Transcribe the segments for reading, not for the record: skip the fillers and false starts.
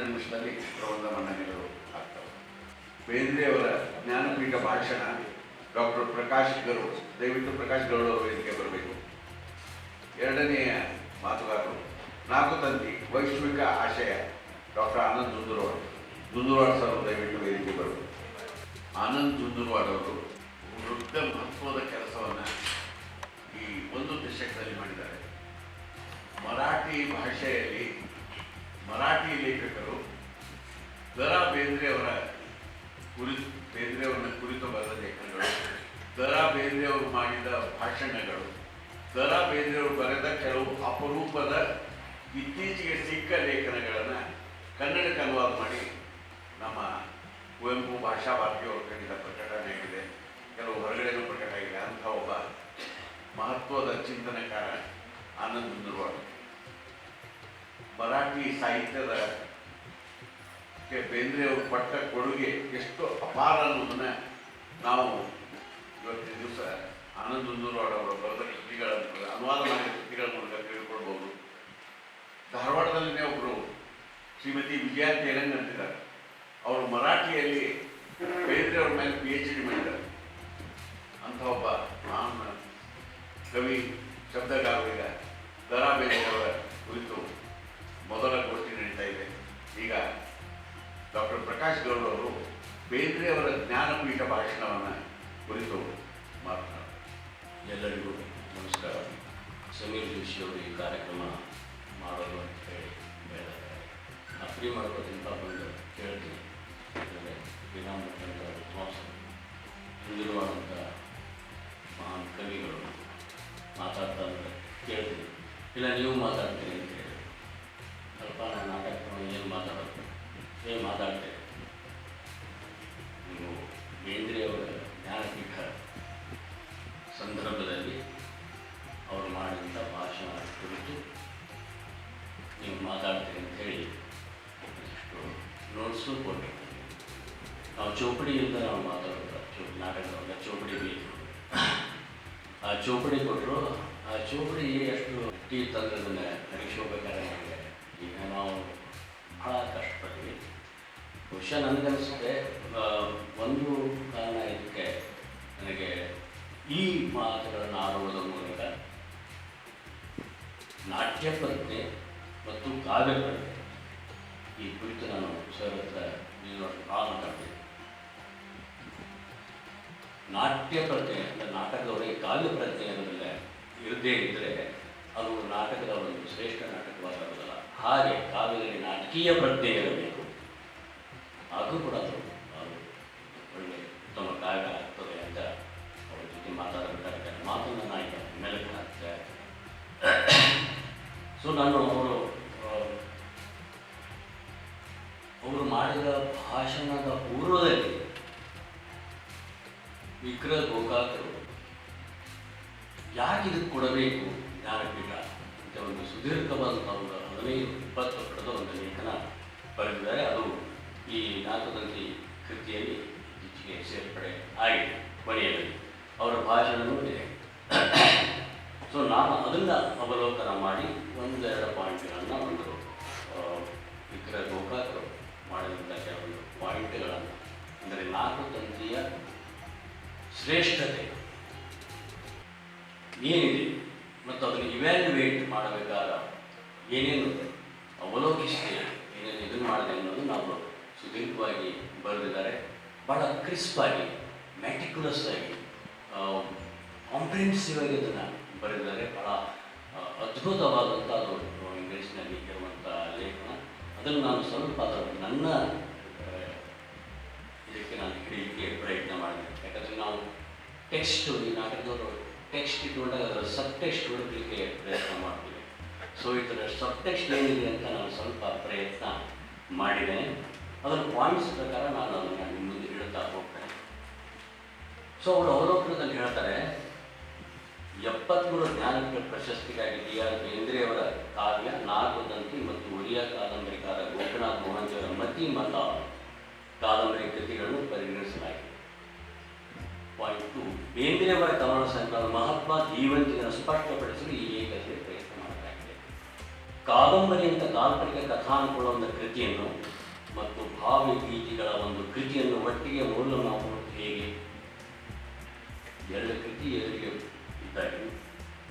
ನಿಮಿಷದಲ್ಲಿ ಪ್ರಬಂಧ ಮಂಡನೆಗಳು ಆಗ್ತವೆ. ಬೇಂದ್ರೆಯವರ ಜ್ಞಾನಪೀಠ ಭಾಷಣ ಡಾಕ್ಟರ್ ಪ್ರಕಾಶ್ ಗರುಡ್, ದಯವಿಟ್ಟು ಪ್ರಕಾಶ್ ಗರುಡ್ ಅವರು ವೇದಿಕೆ ಬರಬೇಕು. ಎರಡನೆಯ ಮಾತುಗಾರರು ನಾಲ್ಕು ತಂತಿ ವೈಶ್ವಿಕ ಆಶಯ ಡಾಕ್ಟರ್ ಆನಂದ್ ದುಂದುರ್ವಾಡ್ ಸರ್ ದಯವಿಟ್ಟು ವೇದಿಕೆ ಬರಬೇಕು. ಆನಂದ್ ದುಂದುರ್ವಾಡ್ ಅವರು ದೊಡ್ಡ ಮಹತ್ವದ ಕೆಲಸವನ್ನು ಈ ಒಂದು ದಶಕದಲ್ಲಿ ಮಾಡಿದ್ದಾರೆ. ಮರಾಠಿ ಭಾಷೆಯಲ್ಲಿ ಮರಾಠಿ ಲೇಖಕರು ಬೇಂದ್ರೆಯವರ ಬೇಂದ್ರೆಯವರನ್ನ ಕುರಿತು ಬರೆದ ಲೇಖನಗಳು, ಬೇಂದ್ರೆಯವರು ಮಾಡಿದ ಭಾಷಣಗಳು, ಬೇಂದ್ರೆಯವರು ಬರೆದ ಕೆಲವು ಅಪರೂಪದ ಇತ್ತೀಚೆಗೆ ಸಿಕ್ಕ ಲೇಖನಗಳನ್ನು ಕನ್ನಡಕ್ಕೆ ಅನುವಾದ ಮಾಡಿ ನಮ್ಮ ಕುವೆಂಪು ಭಾಷಾ ಭಾರತಿಯವರು ಕಡೆಯಿಂದ ಪ್ರಕಟಣೆಯಾಗಿದೆ, ಕೆಲವು ಹೊರಗಡೆನೂ ಪ್ರಕಟ ಆಗಿದೆ. ಅಂಥ ಒಬ್ಬ ಮಹತ್ವದ ಚಿಂತನಕಾರ ಆನಂದ್ ದುಂದುರ್ವಾಡ್. ಮರಾಠಿ ಸಾಹಿತ್ಯದ ಬೇಂದ್ರೆಯವರು ಪಟ್ಟ ಕೊಡುಗೆ ಎಷ್ಟು ಅಪಾರ ಅನ್ನೋದನ್ನ ನಾವು ಇವತ್ತಿನ ದಿವಸ ಆನಂದ್ ದುಂದುರ್ವಾಡ್ ಅವರ ಬರೆದ ಕೃತಿಗಳನ್ನು ಅನುವಾದ ಮಾಡಿದ ಕೃತಿಗಳ ಮೂಲಕ ತಿಳ್ಕೊಳ್ಬೋದು. ಧಾರವಾಡದಲ್ಲಿನೇ ಒಬ್ಬರು ಶ್ರೀಮತಿ ವಿಜಯ ತೇಲಂಗ್ ಅಂತಿದ್ದಾರೆ. ಅವರು ಮರಾಠಿಯಲ್ಲಿ ಬೇಂದ್ರೆಯವ್ರ ಮೇಲೆ PhD ಮಾಡಿದ್ದಾರೆ. ಅಂಥ ಒಬ್ಬ ಮಹಾನ್ ಕವಿ ಶಬ್ದಗಾರರಿಗೆ ಬೇಂದ್ರೆಯವರ ಕುರಿತು ಮೊದಲ ಗೋಷ್ಠಿ ನಡೀತಾ ಇದೆ. ಈಗ ಡಾಕ್ಟರ್ ಪ್ರಕಾಶ್ ಗೌಡ್ ಅವರು ಬೇಂದ್ರೆಯವರ ಜ್ಞಾನಪೀಠ ಭಾಷಣವನ್ನು ಕುರಿತು ಮಾತನಾಡ್ತಾರೆ. ಎಲ್ಲರಿಗೂ ನಮಸ್ಕಾರ. ಸಮೀರ್ ಜೋಶಿ ಅವರು ಈ ಕಾರ್ಯಕ್ರಮ ಮಾಡೋದು ಅಂತ ಹೇಳಿ ಹೇಳಿದ್ದಾರೆ. ನಾ ಫ್ರೀ ಮಾಡ್ಕೋದಿಂದ ಬಂದು ಕೇಳ್ತೀನಿ. ಹಿಂದಿರುವಂಥ ಮಹಾನ್ ಕವಿಗಳು ಮಾತಾಡ್ತಾ ಅಂದರೆ ಕೇಳ್ತೀನಿ, ಇಲ್ಲ ನೀವು ಮಾತಾಡ್ತೀನಿ ಅಂತ ಹೇಳಿ ಸ್ವಲ್ಪ ನಾನು ನಾಟಕ ಏನು ಮಾತಾಡೋದು ಮಾತಾಡ್ತೇನೆ. ನೀವು ಬೇಂದ್ರೆಯವರ ಜ್ಞಾನಪೀಠ ಸಂದರ್ಭದಲ್ಲಿ ಅವರು ಮಾಡಿದಂಥ ಭಾಷಣ ಕುರಿತು ನೀವು ಮಾತಾಡ್ತೀರಿ ಅಂತ ಹೇಳಿ ಇಷ್ಟು ನೋಟ್ಸು ಕೊಟ್ಟಿರ್ತೀವಿ. ನಾವು ಚೌಪಡಿಯಿಂದ ನಾವು ಮಾತಾಡೋದು ನಾಟಕದಲ್ಲ, ಚೌಪಡಿ ಬೇಕು. ಆ ಚೌಪಡಿ ಕೊಟ್ಟರು. ಆ ಚೌಪಡಿ ಎಷ್ಟು ಟೀ ತಂತ್ರದನ್ನ ಹರಿಸೋಬೇಕಾದ್ರೆ ನಮಗೆ ಈಗ ನಾವು ಭಾಳ ಕಷ್ಟಪಡ್ತೀವಿ. ಬಹುಶಃ ನನಗನ್ನಿಸುತ್ತೆ ಒಂದು ಕಾರಣ ಇದಕ್ಕೆ ನನಗೆ ಈ ಮಾತುಗಳನ್ನು ಆಡುವುದರ ಮೂಲಕ ನಾಟ್ಯ ಪ್ರಜ್ಞೆ ಮತ್ತು ಕಾವ್ಯ ಪ್ರಜ್ಞೆ ಈ ಕುರಿತು ನಾನು ಸರ್ ಹತ್ರ ಭಾಳ ಮಾತಾಡ್ತೀನಿ. ನಾಟ್ಯ ಪ್ರಜ್ಞೆ ಅಂದರೆ ನಾಟಕದವರಿಗೆ ಕಾವ್ಯ ಪ್ರಜ್ಞೆ ಅನ್ನೋದಿಲ್ಲ ಇರದೇ ಇದ್ದರೆ ಅದು ನಾಟಕದ ಒಂದು ಶ್ರೇಷ್ಠ ನಾಟಕವಾಗುವುದಲ್ಲ. ಹಾಗೆ ಕಾವ್ಯದಲ್ಲಿ ನಾಟಕೀಯ ಪ್ರಜ್ಞೆ ಇರಬೇಕು. ಅದು ಕೂಡ ಅದು ಒಳ್ಳೆ ಉತ್ತಮ ಕಾವ್ಯ ಆಗ್ತದೆ ಅಂತ ಅವ್ರ ಜೊತೆ ಮಾತಾಡಬೇಕಾದ್ರೆ ಮಾತನ್ನು ನಾಯಕ ಮೆಲುಕು ಹಾಕ್ತಾರೆ. ಸೊ ನಾನು ಅವರು ಮಾಡಿದ ಭಾಷಣದ ಪೂರ್ವದಲ್ಲಿ ವಿಕ್ರಮ ಗೋಕಾಕರು ಯಾಕೆ ಇದಕ್ಕೆ ಕೊಡಬೇಕು ಜ್ಞಾನಪೀಠ ಅಂತ ಒಂದು ಸುದೀರ್ಘವಾದಂಥ ಒಂದು 15-20 ಪುಟದ ಒಂದು ಲೇಖನ ಬರೆದಿದ್ದಾರೆ. ಅದು ಈ ನಾಲ್ಕುದಂತಿ ಕೃತಿಯಲ್ಲಿ ಇತ್ತೀಚೆಗೆ ಸೇರ್ಪಡೆ ಆಗಿದೆ. ಕೊನೆಯಲ್ಲಿ ಅವರ ಭಾಷಣವೂ ಇದೆ. ಸೊ ನಾನು ಅದನ್ನು ಅವಲೋಕನ ಮಾಡಿ ಒಂದೆರಡು ಪಾಯಿಂಟ್ಗಳನ್ನು ಒಂದು ವಿಕ್ರಮ ಗೋಕಾಕರು ಮಾಡಿದಂಥ ಕೆಲವೊಂದು ಪಾಯಿಂಟ್ಗಳನ್ನು, ಅಂದರೆ ನಾಲ್ಕು ತಂತಿಯ ಶ್ರೇಷ್ಠತೆ ಏನಿದೆ ಮತ್ತು ಅದನ್ನು ಇವ್ಯಾಲ್ಯುವೇಟ್ ಮಾಡಬೇಕಾದ ಏನೇನು ಅವಲೋಕಿಸಿದೆ, ಏನೇನು ಇದನ್ನು ಮಾಡಿದೆ ಅನ್ನೋದು ನಾವು ಸುದೀರ್ಘವಾಗಿ ಬರೆದಿದ್ದಾರೆ. ಭಾಳ ಕ್ರಿಸ್ಪಾಗಿ, ಮ್ಯಾಟಿಕ್ಯುಲಸ್ ಆಗಿ, ಕಾಂಪ್ರಿಹೆನ್ಸಿವ್ ಆಗಿ ಅದನ್ನು ಬರೆದಿದ್ದಾರೆ. ಭಾಳ ಅದ್ಭುತವಾದಂಥ ಅದು ಇಂಗ್ಲೀಷ್ನಲ್ಲಿ ಇರುವಂಥ ಲೇಖನ. ಅದನ್ನು ನಾನು ಸ್ವಲ್ಪ ನನ್ನ ಇದಕ್ಕೆ ನಾನು ಹಿಡಿಯಲಿಕ್ಕೆ ಪ್ರಯತ್ನ ಮಾಡಿದೆ. ಯಾಕಂದರೆ ನಾವು ಟೆಕ್ಸ್ಟ್, ಈ ನಾಟಕದವರು ಟೆಕ್ಸ್ಟ್ ಇಟ್ಕೊಂಡಾಗ ಅದರ ಸಬ್ ಟೆಕ್ಸ್ಟ್ ಹುಡುಕಲಿಕ್ಕೆ ಪ್ರಯತ್ನ ಮಾಡ್ತೀವಿ. ಸೊ ಇದರ ಸಬ್ ಟೆಕ್ಸ್ಟ್ ಏನಿದೆ ಅಂತ ನಾನು ಸ್ವಲ್ಪ ಪ್ರಯತ್ನ ಮಾಡಿದ್ದೇನೆ. ಅದರ ಪಾಯಿಂಟ್ಸ್ ಪ್ರಕಾರ ನಾನು ಅದನ್ನು ನಿಮ್ಮ ಮುಂದೆ ಹೇಳ್ತಾ ಹೋಗ್ತೇನೆ. ಸೊ ಅವರು ಅವಲೋಕನದಲ್ಲಿ ಹೇಳ್ತಾರೆ, 73 ಜ್ಞಾನಪೀಠ ಪ್ರಶಸ್ತಿಗಾಗಿ D.R. ಬೇಂದ್ರೆಯವರ ಕಾವ್ಯ, ನಾಲ್ಕುದಂತಿ ಮತ್ತು ಒರಿಯಾ ಕಾದಂಬರಿಕಾರ ಗೋಪಿನಾಥ್ ಮೋಹಂತಿಯವರ ಮತಿ ಮತ ಕಾದಂಬರಿ ಕೃತಿಗಳನ್ನು ಪರಿಗಣಿಸಲಾಗಿದೆ. ಪಾಯಿಂಟ್ 2, ಬೇಂದ್ರೆಯವರ ಕವನ ಸಂಕಲನದ ಮಹತ್ವ ಜೀವಂತಿಯನ್ನು ಸ್ಪಷ್ಟಪಡಿಸಲು ಈ ಲೇಖನದಲ್ಲಿ ಪ್ರಯತ್ನ ಮಾಡಲಾಗಿದೆ. ಕಾದಂಬರಿ ಅಂತ ಕಾಲ್ಪನಿಕ ಕಥಾನುಕೂಲ ಒಂದು ಕೃತಿಯನ್ನು ಮತ್ತು ಭಾವಗೀತೆಗಳ ಒಂದು ಕೃತಿಯನ್ನು ಒಟ್ಟಿಗೆ ಮೌಲ್ಯಮಾಪನ ಹೇಗೆ? ಎರಡು ಕೃತಿ ಎದುರಿಗೆ ಇದ್ದಾಗ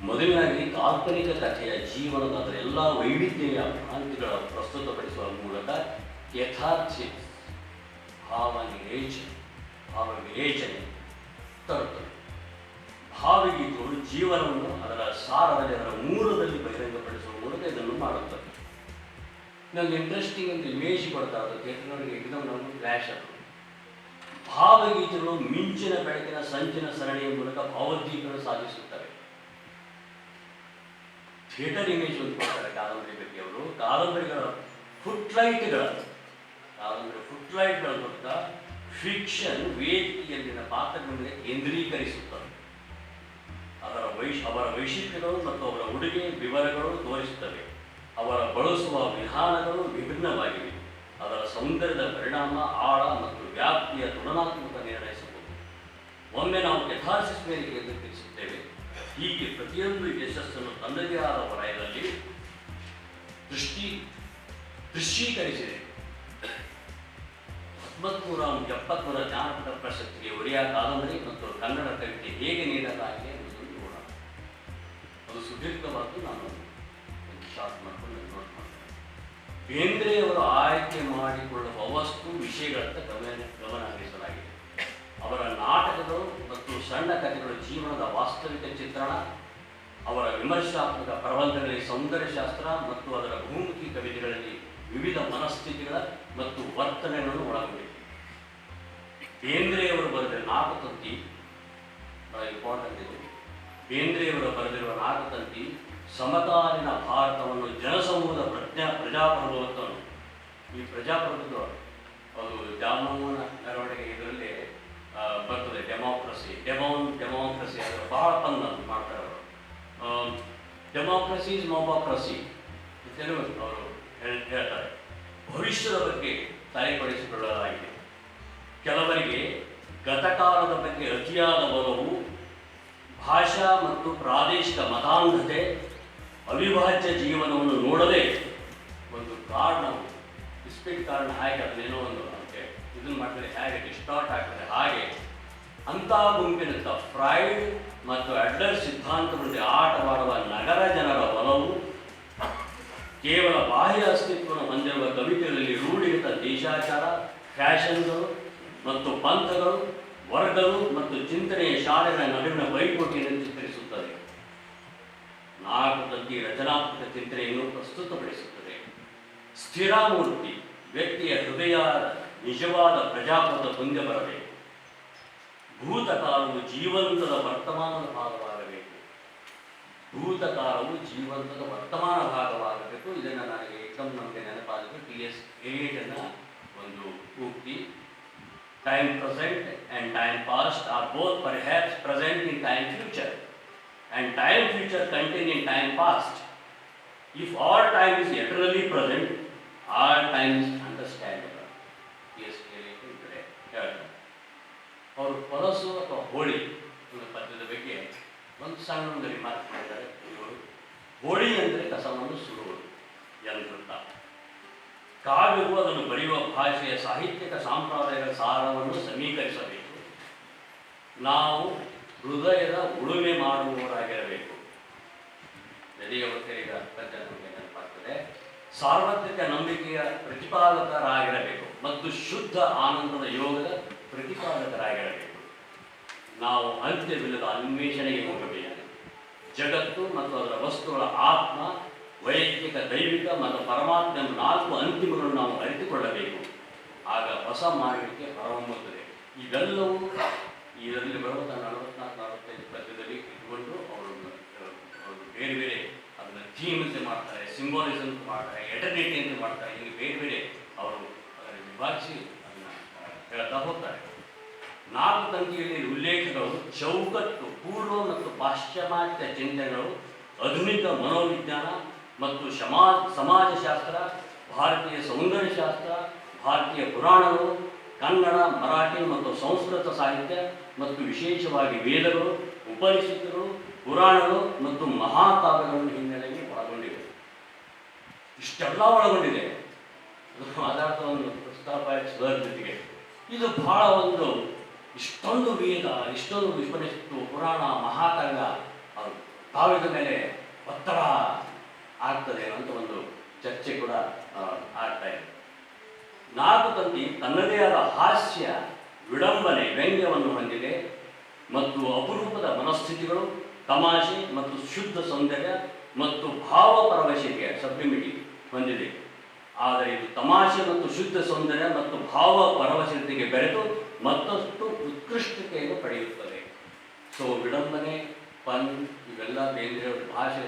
ಮೊದಲನಾಗಿ ಕಾಲ್ಪನಿಕ ಕಥೆಯ ಜೀವನದ ಅದರ ಎಲ್ಲ ವೈವಿಧ್ಯಮಯ ಭ್ರಾಂತಿಗಳ ಪ್ರಸ್ತುತಪಡಿಸುವ ಮೂಲಕ ಯಥಾರ್ಥ ಭಾವವಿರೇಚನೆ ತರುತ್ತದೆ. ಭಾವಗೀತೆಗಳು ಜೀವನವನ್ನು ಅದರ ಸಾರದಲ್ಲಿ ಅದರ ಮೂಲದಲ್ಲಿ ಬಹಿರಂಗಪಡಿಸುವ ಮೂಲಕ ಇದನ್ನು ಮಾಡುತ್ತದೆ. ನನಗೆ ಇಂಟ್ರೆಸ್ಟಿಂಗ್ ಒಂದು ಇಮೇಜ್ ಕೊಡ್ತಾ ಇರೋದು ಥಿಯೇಟರ್ನವರಿಗೆ ಎಕ್ದಮ್ ನಮಗೆ ಫ್ಲ್ಯಾಶ್ ಅದು. ಭಾವಗೀತೆಗಳು ಮಿಂಚಿನ ಬೆಳಕಿನ ಸಂಚಿನ ಸರಣಿಯ ಮೂಲಕ ಭಾವೋದ್ದೀಪನ ಸಾಧಿಸುತ್ತವೆ. ಥಿಯೇಟರ್ ಇಮೇಜ್ ಒಂದು ಕೊಡ್ತಾರೆ ಕಾದಂಬರಿ ಬಗ್ಗೆ ಅವರು. ಕಾದಂಬರಿಗಳ ಫುಟ್ಲೈಟ್ಗಳ ಮೂಲಕ ಫಿಕ್ಷನ್ ವೇದಿಕೆಯಲ್ಲಿನ ಪಾತ್ರಗಳ ಮೇಲೆ ಕೇಂದ್ರೀಕರಿಸುತ್ತದೆ. ಅವರ ವೈಶಿಷ್ಟ್ಯಗಳು ಮತ್ತು ಅವರ ಉಡುಗೆ ವಿವರಗಳು ತೋರಿಸುತ್ತವೆ. ಅವರ ಬಳಸುವ ವಿಧಾನಗಳು ವಿಭಿನ್ನವಾಗಿವೆ. ಅದರ ಸೌಂದರ್ಯದ ಪರಿಣಾಮ ಆಳ ಮತ್ತು ವ್ಯಾಪ್ತಿಯ ತುಲನಾತ್ಮಕ ನಿರ್ಣಯಿಸಬಹುದು. ಒಮ್ಮೆ ನಾವು ಯಥಾರ್ಥಿಸ್ ಮೇಲೆ ಕೇಂದ್ರೀಕರಿಸುತ್ತೇವೆ. ಹೀಗೆ ಪ್ರತಿಯೊಂದು ಯಶಸ್ಸನ್ನು ತನ್ನದೇ ಆದ ವಲಯದಲ್ಲಿ ದೃಶ್ಯೀಕರಿಸಿದೆ. 1970 ಜ್ಞಾನಪೀಠ ಪ್ರಶಸ್ತಿಗೆ ಒರಿಯಾ ಕಾದಂಬರಿ ಮತ್ತು ಕನ್ನಡ ಕವಿತೆ ಹೇಗೆ ನೀಡಲಾಗಿದೆ ಎಂಬುದನ್ನು ನೋಡೋಣ. ಅದು ಸುದೀರ್ಘವಾದ್ದು, ನಾನು ಒಂದು ಶಾರ್ಟ್ ಮಾಡಿಕೊಂಡು ನೋಟ್ ಮಾಡ್ತೇನೆ. ಬೇಂದ್ರೆಯವರು ಆಯ್ಕೆ ಮಾಡಿಕೊಳ್ಳುವ ವಸ್ತು ವಿಷಯಗಳತ್ತ ಗಮನ ಹರಿಸಲಾಗಿದೆ. ಅವರ ನಾಟಕಗಳು ಮತ್ತು ಸಣ್ಣ ಕಥೆಗಳು ಜೀವನದ ವಾಸ್ತವಿಕ ಚಿತ್ರಣ. ಅವರ ವಿಮರ್ಶಾತ್ಮಕ ಪ್ರಬಂಧಗಳಲ್ಲಿ ಸೌಂದರ್ಯಶಾಸ್ತ್ರ ಮತ್ತು ಅದರ ಬಹುಮುಖಿ ಕವಿತೆಗಳಲ್ಲಿ ವಿವಿಧ ಮನಸ್ಥಿತಿಗಳ ಮತ್ತು ವರ್ತನೆಗಳನ್ನು ಒಳಗೊಂಡಿದೆ. ಬೇಂದ್ರೆಯವರು ಬರೆದ ನಾಟಕಂತಿ ಇಂಪಾರ್ಟೆಂಟ್ ಇದೆ. ಬೇಂದ್ರೆಯವರು ಬರೆದಿರುವ ನಾಟಕಂತಿ ಸಮಕಾಲೀನ ಭಾರತವನ್ನು ಜನಸಮೂಹದ ಪ್ರಜಾಪ್ರಭುತ್ವವನ್ನು, ಈ ಪ್ರಜಾಪ್ರಭುತ್ವ ಅದು ಜಾಮೂನ ಮೆರವಣಿಗೆ ಇದರಲ್ಲಿ ಬರ್ತದೆ. ಡೆಮೋಕ್ರಸಿ ಅದರ ಬಹಳ ಪನ್ನ ಮಾಡ್ತಾರೆ ಅವರು. ಡೆಮೋಕ್ರಸಿ ಇಸ್ ಮೋಬಾಕ್ರಸಿ ಅಂತೇಳಿ ಅವರು ಹೇಳ್ತಾರೆ. ಭವಿಷ್ಯದ ಬಗ್ಗೆ ತಲೆಪಡಿಸಿಕೊಳ್ಳಲಾಗಿದೆ. ಕೆಲವರಿಗೆ ಗತಕಾಲದ ಬಗ್ಗೆ ಅತಿಯಾದ ಒಲವು, ಭಾಷಾ ಮತ್ತು ಪ್ರಾದೇಶಿಕ ಮತಾಂಧತೆ, ಅವಿಭಾಜ್ಯ ಜೀವನವನ್ನು ನೋಡದೆ ಒಂದು ಕಾರಣ ಸ್ಪೀಡ್ ಕಾರಣ ಹಾಗೆ ಅದನ್ನೇನೋ ಒಂದು ಅಂತೆ ಇದನ್ನು ಮಾಡಿದ್ರೆ ಹೇಗೆ ಡಿಸ್ಟಾರ್ಟ್ ಆಗ್ತದೆ. ಹಾಗೆ ಅಂಥ ಗುಂಪಿನಂಥ ಫ್ರಾಯ್ಡ್ ಮತ್ತು ಅಡ್ಲರ್ ಸಿದ್ಧಾಂತಗಳಲ್ಲಿ ಆಟವಾಡುವ ನಗರ ಜನರ ಒಲವು, ಕೇವಲ ಬಾಹ್ಯ ಅಸ್ತಿತ್ವವನ್ನು ಹೊಂದಿರುವ ಕವಿತೆಗಳಲ್ಲಿ ರೂಢಿಗತ ದೇಶಾಚಾರ, ಫ್ಯಾಷನ್ಗಳು ಮತ್ತು ಪಂಥಗಳು, ವರ್ಗಗಳು ಮತ್ತು ಚಿಂತನೆಯ ಶಾಲೆಗಳ ನಡುವಿನ ಪೈಪೋಟಿಯನ್ನು ಚಿತ್ರಿಸುತ್ತದೆ. ನಾಟಕದಲ್ಲಿ ರಚನಾತ್ಮಕ ಚಿಂತನೆಯನ್ನು ಪ್ರಸ್ತುತಪಡಿಸುತ್ತದೆ. ಸ್ಥಿರಮೂರ್ತಿ ವ್ಯಕ್ತಿಯ ಹೃದಯ ನಿಜವಾದ ಪ್ರಜಾಪ್ರಭುತ್ವ ಹೊಂದಿ ಬರಬೇಕು. ಭೂತಕಾಲವು ಜೀವಂತದ ವರ್ತಮಾನದ ಭಾಗವಾಗಬೇಕು. ಇದನ್ನು ನನಗೆ ನಮಗೆ ನೆನಪಾದರೆ T.S. Eliot ಒಂದು ಉಕ್ತಿ. Time present and time past are both perhaps present in time future, and time future contained in time past. If all time is eternally present, all time is understandable. T.S. Eliot ಹೇಳ್ತಾರೆ. ಅವರು ಪಲಸು ಅಥವಾ ಹೋಳಿ ಅನ್ನೋ ಪದ್ಯದ ಬಗ್ಗೆ ಒಂದು ಸಣ್ಣ ಒಂದು remark ಮಾಡಿದ್ದಾರೆ. ಇವರು ಹೋಳಿ ಅಂದರೆ ಕಸವನ್ನು ಸುಡುವುದು ಎಂದರ್ಥ. ಕಾವ್ಯವು ಅದನ್ನು ಬರೆಯುವ ಭಾಷೆಯ ಸಾಹಿತ್ಯಿಕ ಸಂಪ್ರದಾಯಗಳ ಸಾರವನ್ನು ಸಮೀಕರಿಸಬೇಕು. ನಾವು ಹೃದಯದ ಉಳುಮೆ ಮಾಡುವವರಾಗಿರಬೇಕು. ನದಿಯ ಒತ್ತರಿಗ ನಮಗೆ ನೆನಪಾಗ್ತದೆ. ಸಾರ್ವತ್ರಿಕ ನಂಬಿಕೆಯ ಪ್ರತಿಪಾದಕರಾಗಿರಬೇಕು ಮತ್ತು ಶುದ್ಧ ಆನಂದದ ಯೋಗದ ಪ್ರತಿಪಾದಕರಾಗಿರಬೇಕು. ನಾವು ಅಂತ್ಯವಿಲ್ಲದ ಅನ್ವೇಷಣೆಗೆ ಹೋಗಬೇಕು. ಜಗತ್ತು ಮತ್ತು ಅದರ ವಸ್ತುಗಳ ಆತ್ಮ, ವೈಯಕ್ತಿಕ, ದೈವಿಕ ಮತ್ತು ಪರಮಾತ್ಮ ಎಂಬ 4 ಅಂತಿಮಗಳನ್ನು ನಾವು ಅರಿತುಕೊಳ್ಳಬೇಕು. ಆಗ ಹೊಸ ಮಾರ್ಗಕ್ಕೆ ಹೊರಹೊಮ್ಮುತ್ತದೆ. ಇವೆಲ್ಲವೂ ಇದರಲ್ಲಿ ಬರುವ 44-45 ಪದ್ಯದಲ್ಲಿ ಇಟ್ಕೊಂಡು ಅವರು ಬೇರೆ ಬೇರೆ ಅದನ್ನು ಥೀಮ್ ಅಂತ ಮಾಡ್ತಾರೆ, ಸಿಂಬಾಲಿಸಮ್ ಅಂತ ಮಾಡ್ತಾರೆ, ಎಟರ್ನಿಟಿ ಅಂತ ಮಾಡ್ತಾರೆ. ಹೀಗೆ ಬೇರೆ ಬೇರೆ ಅವರು ಅದನ್ನು ವಿಭಾಗಿಸಿ ಅದನ್ನು ಹೇಳ್ತಾ ಹೋಗ್ತಾರೆ. 4 ತಂತಿಯಲ್ಲಿ ಉಲ್ಲೇಖಗಳು ಚೌಕಟ್ಟು, ಪೂರ್ವ ಮತ್ತು ಪಾಶ್ಚಿಮಾತ್ಯ ಚಿಂತನೆಗಳು, ಆಧುನಿಕ ಮನೋವಿಜ್ಞಾನ ಮತ್ತು ಸಮಾಜಶಾಸ್ತ್ರ, ಭಾರತೀಯ ಸೌಂದರ್ಯಶಾಸ್ತ್ರ, ಭಾರತೀಯ ಪುರಾಣಗಳು, ಕನ್ನಡ, ಮರಾಠಿ ಮತ್ತು ಸಂಸ್ಕೃತ ಸಾಹಿತ್ಯ ಮತ್ತು ವಿಶೇಷವಾಗಿ ವೇದಗಳು, ಉಪನಿಷತ್ತುಗಳು, ಪುರಾಣಗಳು ಮತ್ತು ಮಹಾಕಾವ್ಯಗಳನ್ನು ಹಿನ್ನೆಲೆಯಲ್ಲಿ ಒಳಗೊಂಡಿವೆ. ಇಷ್ಟೆಲ್ಲ ಒಳಗೊಂಡಿದೆ. ಮಾತಾಡ್ತಾ ಒಂದು ಪ್ರಸ್ತಾಪ ಸರ್ ಜೊತೆಗೆ ಇದು ಬಹಳ ಒಂದು ಇಷ್ಟೊಂದು ವೇದ, ಇಷ್ಟೊಂದು ವಿಪನಿಷತ್ತು, ಪುರಾಣ, ಮಹಾಕಾವ್ಯ ಕಾವ್ಯದ ಮೇಲೆ ಒತ್ತಡ ಆಗ್ತದೆ ಅಂತ ಒಂದು ಚರ್ಚೆ ಕೂಡ ಆಗ್ತಾ ಇದೆ. ನಾಲ್ಕು ತಂತಿ ತನ್ನದೇ ಆದ ಹಾಸ್ಯ, ವಿಡಂಬನೆ, ವ್ಯಂಗ್ಯವನ್ನು ಹೊಂದಿದೆ ಮತ್ತು ಅಪರೂಪದ ಮನಸ್ಥಿತಿಗಳು, ತಮಾಷೆ ಮತ್ತು ಶುದ್ಧ ಸೌಂದರ್ಯ ಮತ್ತು ಭಾವಪರವಶತೆಯ ಸಬ್ಲಿಮಿಟಿ ಹೊಂದಿದೆ. ಆದರೆ ಇದು ತಮಾಷೆ ಮತ್ತು ಶುದ್ಧ ಸೌಂದರ್ಯ ಮತ್ತು ಭಾವ ಪರವಶತೆಗೆ ಬೆರೆತು ಮತ್ತಷ್ಟು ಉತ್ಕೃಷ್ಟತೆಯನ್ನು ಪಡೆಯುತ್ತದೆ. ಸೊ ವಿಡಂಬನೆ, ಪನ್ ಇವೆಲ್ಲ ಬೇಂದ್ರೆಯವ್ರ ಭಾಷೆ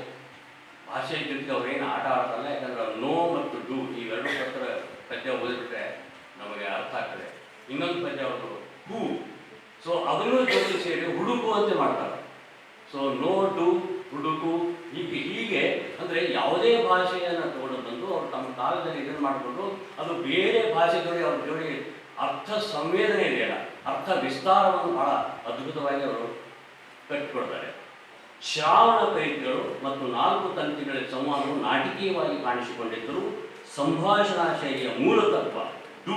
ಜೊತೆಗೆ ಅವ್ರೇನು ಆಟ ಆಡ್ತಲ್ಲ. ಯಾಕಂದ್ರೆ ನೋ ಮತ್ತು ಡೂ ಇವೆರಡು ಪದ್ಯ ಓದಿಬಿಟ್ರೆ ನಮಗೆ ಅರ್ಥ ಆಗ್ತದೆ. ಇನ್ನೊಂದು ಪದ್ಯ ಅವರು ಹೂ, ಸೊ ಅದನ್ನು ಜೊತೆ ಸೇರಿ ಹುಡುಕು ಅಂತ ಮಾಡ್ತಾರೆ. ಸೊ ನೋ ಡೂ ಹುಡುಕು ಹೀಗೆ ಅಂದರೆ ಯಾವುದೇ ಭಾಷೆಯನ್ನು ತಗೊಂಡು ಬಂದು ಅವರು ತಮ್ಮ ಕಾಲದಲ್ಲಿ ಇದನ್ನು ಮಾಡಿಕೊಂಡು ಅದು ಬೇರೆ ಭಾಷೆಗಳಿಗೆ ಅವ್ರ ಜೋಡಿ ಅರ್ಥ ಸಂವೇದನೆ ಇದೆಯಲ್ಲ, ಅರ್ಥ ವಿಸ್ತಾರವನ್ನು ಬಹಳ ಅದ್ಭುತವಾಗಿ ಅವರು ಕಟ್ಟಿಕೊಡ್ತಾರೆ. ಶ್ರಾವಣ ಕೈಗಳು ಮತ್ತು ನಾಲ್ಕು ತಂತಿಗಳ ಸಂವಾದವು ನಾಟಕೀಯವಾಗಿ ಕಾಣಿಸಿಕೊಂಡಿದ್ದರೂ ಸಂಭಾಷಣಾ ಶೈಲಿಯ ಮೂಲತತ್ವ ಡು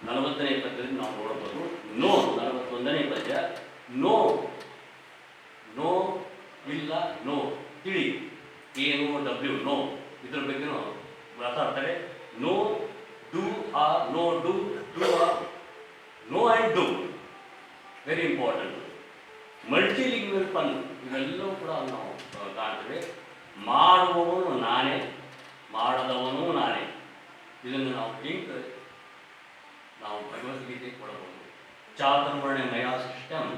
40ನೇ ಪದ್ಯದಲ್ಲಿ ನಾವು ನೋಡಬಹುದು. ನೋ 41ನೇ ಪದ್ಯ ನೋ ನೋ ಇಲ್ಲ, ನೋ ತಿಳಿ, ಏನೋ ಡಬ್ಲ್ಯೂ ನೋ, ಇದ್ರ ಬಗ್ಗೆ ಮಾತಾಡ್ತಾರೆ. No do or no do do or no and do very important. Multilingual ಪನ್ ಇವೆಲ್ಲವೂ ಕೂಡ ನಾವು ಕಾಣ್ತೇವೆ. ಮಾಡುವವನು ನಾನೇ, ಮಾಡದವನು ನಾನೇ. ಇದನ್ನು ನಾವು ಲಿಂಕ್ ನಾವು ಭಗವದ್ಗೀತೆ ಕೊಡಬಹುದು. ಚಾತುರ್ವರ್ಣ್ಯ ಮಯಾ ಸಿಸ್ಟಮ್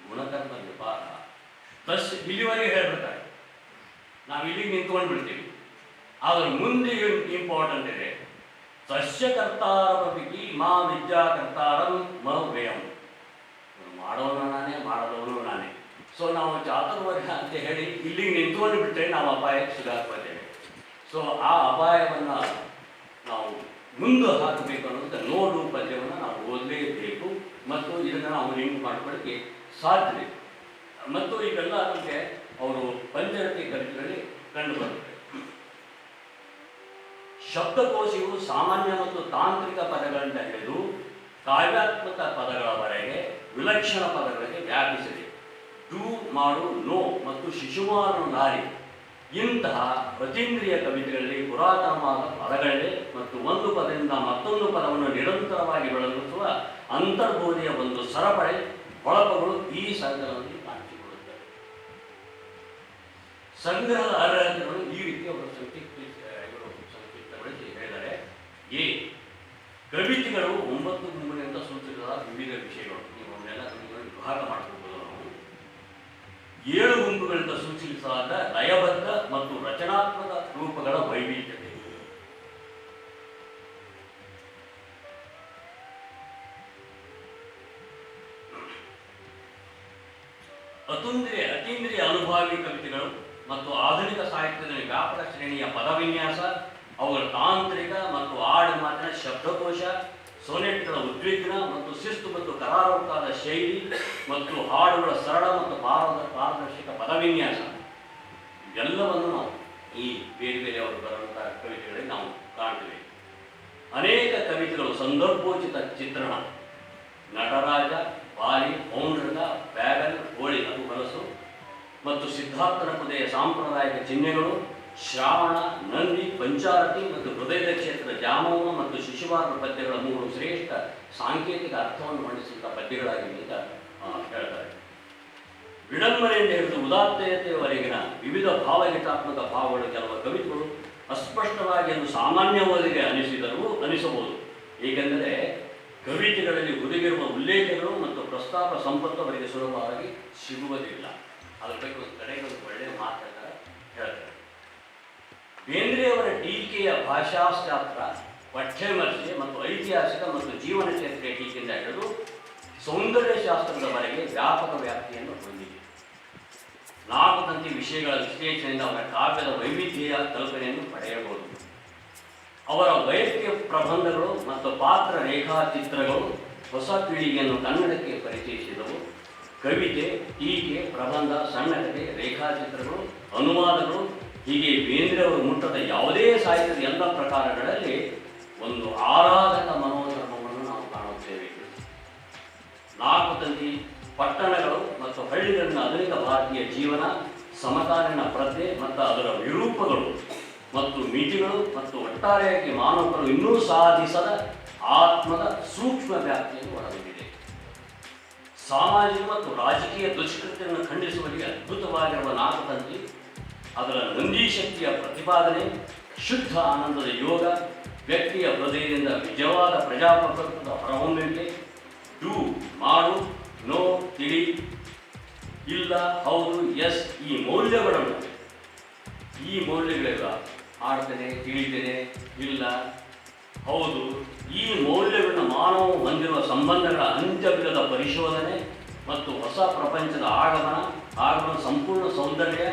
ಗುಣಕರ್ಮ ವಿಭಾಗ ಪ್ಲಸ್ ಇಲ್ಲಿವರೆಗೆ ಹೇಳ್ಬಿಡ್ತಾರೆ. ನಾವು ಇಲ್ಲಿಗೆ ನಿಂತ್ಕೊಂಡು ಬಿಡ್ತೀವಿ. ಆದರೆ ಮುಂದೆ ಇಂಪಾರ್ಟೆಂಟ್ ಇದೆ. ಸಸ್ಯಕರ್ತಾರಪಿ ಮಾ ವಿದ್ಯಾಕರ್ತಾರಂ ಮ ವ್ಯಯಂ. ಮಾಡೋನು ನಾನೇ, ಮಾಡದವನು ನಾನೇ. ಸೊ ನಾವು ಚಾತುರ್ವರ್ಗ ಅಂತ ಹೇಳಿ ಇಲ್ಲಿಗೆ ನಿಂತ್ಕೊಂಡು ಬಿಟ್ಟರೆ ನಾವು ಅಪಾಯಕ್ಕೆ ಸಿಗಾಕ್ಬರ್ತೇವೆ. ಸೊ ಆ ಅಪಾಯವನ್ನು ನಾವು ಮುಂದೆ ಹಾಕಬೇಕು ಅನ್ನೋದಕ್ಕೆ ನೋಡು ಪದ್ಯವನ್ನು ನಾವು ಓದಲೇಬೇಕು ಮತ್ತು ಇದನ್ನು ನಾವು ಲಿಂಕ್ ಮಾಡ್ಕೊಳ್ಳೋಕ್ಕೆ ಸಾಧ್ಯತೆ. ಮತ್ತು ಇವೆಲ್ಲ ನಮಗೆ ಅವರು ಪಂಚರತಿ ಕವಿತೆಗಳಲ್ಲಿ ಕಂಡುಬರುತ್ತದೆ. ಶಬ್ದಕೋಶವು ಸಾಮಾನ್ಯ ಮತ್ತು ತಾಂತ್ರಿಕ ಪದಗಳಿಂದ ಹಿಡಿದು ಕಾವ್ಯಾತ್ಮಕ ಪದಗಳವರೆಗೆ ವಿಲಕ್ಷಣ ಪದಗಳಿಗೆ ವ್ಯಾಪಿಸಿದೆ. ಡೂ ಮಾಡು, ನೋ ಮತ್ತು ಶಿಶುಮಾರು ನಾರಿ ಇಂತಹ ಅತೀಂದ್ರಿಯ ಕವಿತೆಗಳಲ್ಲಿ ಪುರಾತನವಾದ ಪದಗಳಿವೆ ಮತ್ತು ಒಂದು ಪದದಿಂದ ಮತ್ತೊಂದು ಪದವನ್ನು ನಿರಂತರವಾಗಿ ಬೆಳಗಿಸುವ ಅಂತರ್ಬೋಧೆಯ ಒಂದು ಸರಪಳಿ ಹೊಳಪುಗಳು ಈ ಸಂಗ್ರಹದಲ್ಲಿ ಕಾಣಿಸಿಕೊಳ್ಳುತ್ತವೆ. ಸಂಗ್ರಹದ ಅರ್ಹತೆಗಳು ಈ ರೀತಿ ಅವರು ಸಂಕ್ಷಿಪ್ತಗೊಳಿಸಿ ಹೇಳಿದ್ದಾರೆ. ಎ ಕವಿತೆಗಳು 9 ಗುಂಪಿನಿಂದ ಸೂಚಿಸಿದ ವಿವಿಧ ವಿಷಯಗಳು. ನೀವು ಅವನ್ನೆಲ್ಲ ವಿಭಾಗ ಮಾಡ್ಕೋಬಹುದು. ನಾವು 7 ಗುಂಪುಗಳಿಂದ ಸೂಚಿಸಲಾದ ಲಯಬದ್ಧ ಮತ್ತು ರಚನಾತ್ಮಕ ರೂಪಗಳ ವೈವಿಧ್ಯತೆ. ಅತೀಂದ್ರಿಯ ಅನುಭಾವಿ ಕವಿತೆಗಳು ಮತ್ತು ಆಧುನಿಕ ಸಾಹಿತ್ಯದಲ್ಲಿ ವ್ಯಾಪಕ ಶ್ರೇಣಿಯ ಪದವಿನ್ಯಾಸ, ಅವುಗಳ ತಾಂತ್ರಿಕ ಮತ್ತು ಆಡು ಮಾತಿನ ಶಬ್ದಕೋಶ, ಸೋನೆಟ್ಗಳ ಉದ್ವಿಗ್ನ ಮತ್ತು ಶಿಸ್ತು ಮತ್ತು ಕರಾರುವಾದ ಶೈಲಿ ಮತ್ತು ಹಾಡುಗಳ ಸರಳ ಮತ್ತು ಪಾರದರ್ಶಕ ಪದವಿನ್ಯಾಸ ಎಲ್ಲವನ್ನು ನಾವು ಈ ಬೇರೆ ಬೇರೆ ಅವರು ಬರುವಂತಹ ಕವಿತೆಗಳಲ್ಲಿ ನಾವು ಕಾಣ್ತೇವೆ. ಅನೇಕ ಕವಿತೆಗಳು ಸಂದರ್ಭೋಚಿತ ಚಿತ್ರಣ, ನಟರಾಜ, ಬಾಲಿ, ಪೌಂಡ್ರಗ, ಬ್ಯಾಗಲ್, ಹೋಳಿ ಅದು ಹೊಲಸು ಮತ್ತು ಸಿದ್ಧಾರ್ಥನ ಪದೆಯ ಸಾಂಪ್ರದಾಯಿಕ ಚಿಹ್ನೆಗಳು, ಶ್ರಾವಣ, ನಂದಿ, ಪಂಚಾರತಿ ಮತ್ತು ಹೃದಯದ ಕ್ಷೇತ್ರ ಜಾಮವನ ಮತ್ತು ಶಿಶುವಾರ ಪದ್ಯಗಳ 3 ಶ್ರೇಷ್ಠ ಸಾಂಕೇತಿಕ ಅರ್ಥವನ್ನು ಮಂಡಿಸುವಂಥ ಪದ್ಯಗಳಾಗಿವೆ ಅಂತ ಹೇಳ್ತಾರೆ. ವಿಡಂಬನೆಯಿಂದ ಹಿಡಿದು ಉದಾತ್ತತೆಯವರೆಗಿನ ವಿವಿಧ ಭಾವಗೀತಾತ್ಮಕ ಭಾವಗಳು ಕೆಲವು ಕವಿತೆಗಳು ಅಸ್ಪಷ್ಟವಾಗಿ ಎಂದು ಸಾಮಾನ್ಯ ಓದಿಗೆ ಅನಿಸಬಹುದು. ಏಕೆಂದರೆ ಕವಿತೆಗಳಲ್ಲಿ ಹುದುಗಿರುವ ಉಲ್ಲೇಖಗಳು ಮತ್ತು ಪ್ರಸ್ತಾಪ ಸಂಪತ್ತು ಅವರಿಗೆ ಸುಲಭವಾಗಿ ಸಿಗುವುದಿಲ್ಲ. ಅದರ ಬಗ್ಗೆ ಒಂದು ಕಡೆಗೆ ಒಂದು ಒಳ್ಳೆಯ ಮಾತಾಡ್ತಾರೆ ಹೇಳ್ತಾರೆ. ಬೇಂದ್ರೆಯವರ ಟೀಕೆಯ ಭಾಷಾಶಾಸ್ತ್ರ, ಪಠ್ಯವಿಮರ್ಶೆ ಮತ್ತು ಐತಿಹಾಸಿಕ ಮತ್ತು ಜೀವನ ಚರಿತ್ರೆಯ ಟೀಕೆಯಿಂದ ಹಿಡಿದು ಸೌಂದರ್ಯ ಶಾಸ್ತ್ರದವರೆಗೆ ವ್ಯಾಪಕ ವ್ಯಾಪ್ತಿಯನ್ನು ಹೊಂದಿದೆ. 4 ತಂತಿ ವಿಷಯಗಳ ವಿಶ್ಲೇಷಣೆಯಿಂದ ಅವರ ಕಾವ್ಯದ ವೈವಿಧ್ಯೆಯ ಕಲ್ಪನೆಯನ್ನು ಪಡೆಯಬಹುದು. ಅವರ ವೈಯಕ್ತಿಕ ಪ್ರಬಂಧಗಳು ಮತ್ತು ಪಾತ್ರ ರೇಖಾಚಿತ್ರಗಳು ಹೊಸ ಪೀಳಿಗೆಯನ್ನು ಕನ್ನಡಕ್ಕೆ ಪರಿಚಯಿಸಿದವು. ಕವಿತೆ, ಟೀಕೆ, ಪ್ರಬಂಧ, ಸಣ್ಣ ಕಥೆ, ರೇಖಾಚಿತ್ರಗಳು, ಅನುವಾದಗಳು ಹೀಗೆ ಬೇಂದ್ರೆಯವರು ಮುಟ್ಟದ ಯಾವುದೇ ಸಾಹಿತ್ಯದ ಎಲ್ಲ ಪ್ರಕಾರಗಳಲ್ಲಿ ಒಂದು ಆರಾಧಕ ಮನೋಧರ್ಮವನ್ನು ನಾವು ಕಾಣುತ್ತೇವೆ. 4 ತಂತಿ ಪಟ್ಟಣಗಳು ಮತ್ತು ಹಳ್ಳಿಗಳಿನ ಆಧುನಿಕ ಭಾರತೀಯ ಜೀವನ, ಸಮಕಾಲೀನ ಪ್ರಜ್ಞೆ ಮತ್ತು ಅದರ ವಿರೂಪಗಳು ಮತ್ತು ಮಿತಿಗಳು ಮತ್ತು ಒಟ್ಟಾರೆಯಾಗಿ ಮಾನವರು ಇನ್ನೂ ಸಾಧಿಸದ ಆತ್ಮದ ಸೂಕ್ಷ್ಮ ವ್ಯಾಪ್ತಿಯನ್ನು ಒಳಗೊಂಡಿದೆ. ಸಾಮಾಜಿಕ ಮತ್ತು ರಾಜಕೀಯ ದುಷ್ಕೃತ್ಯಗಳನ್ನು ಖಂಡಿಸುವಲ್ಲಿ ಅದ್ಭುತವಾಗಿರುವ 4 ತಂತಿ, ಅದರ ನಂದಿ ಶಕ್ತಿಯ ಪ್ರತಿಪಾದನೆ, ಶುದ್ಧ ಆನಂದದ ಯೋಗ, ವ್ಯಕ್ತಿಯ ಹೃದಯದಿಂದ ನಿಜವಾದ ಪ್ರಜಾಪ್ರಭುತ್ವದ ಹೊರಹೊಮ್ಮುವಿಕೆ, ಡೂ ಮಾಡು, ನೋ ತಿಳಿ, ಇಲ್ಲ ಹೌದು ಎಸ್, ಈ ಮೌಲ್ಯಗಳನ್ನು ಮಾಡ್ತೇನೆ, ತಿಳಿತೇನೆ, ಇಲ್ಲ ಹೌದು, ಈ ಮೌಲ್ಯಗಳನ್ನು ಮಾನವ ಹೊಂದಿರುವ ಸಂಬಂಧಗಳ ಅಂತ್ಯವಿಲ್ಲದ ಪರಿಶೋಧನೆ ಮತ್ತು ಹೊಸ ಪ್ರಪಂಚದ ಆಗಮನ ಸಂಪೂರ್ಣ ಸೌಂದರ್ಯ,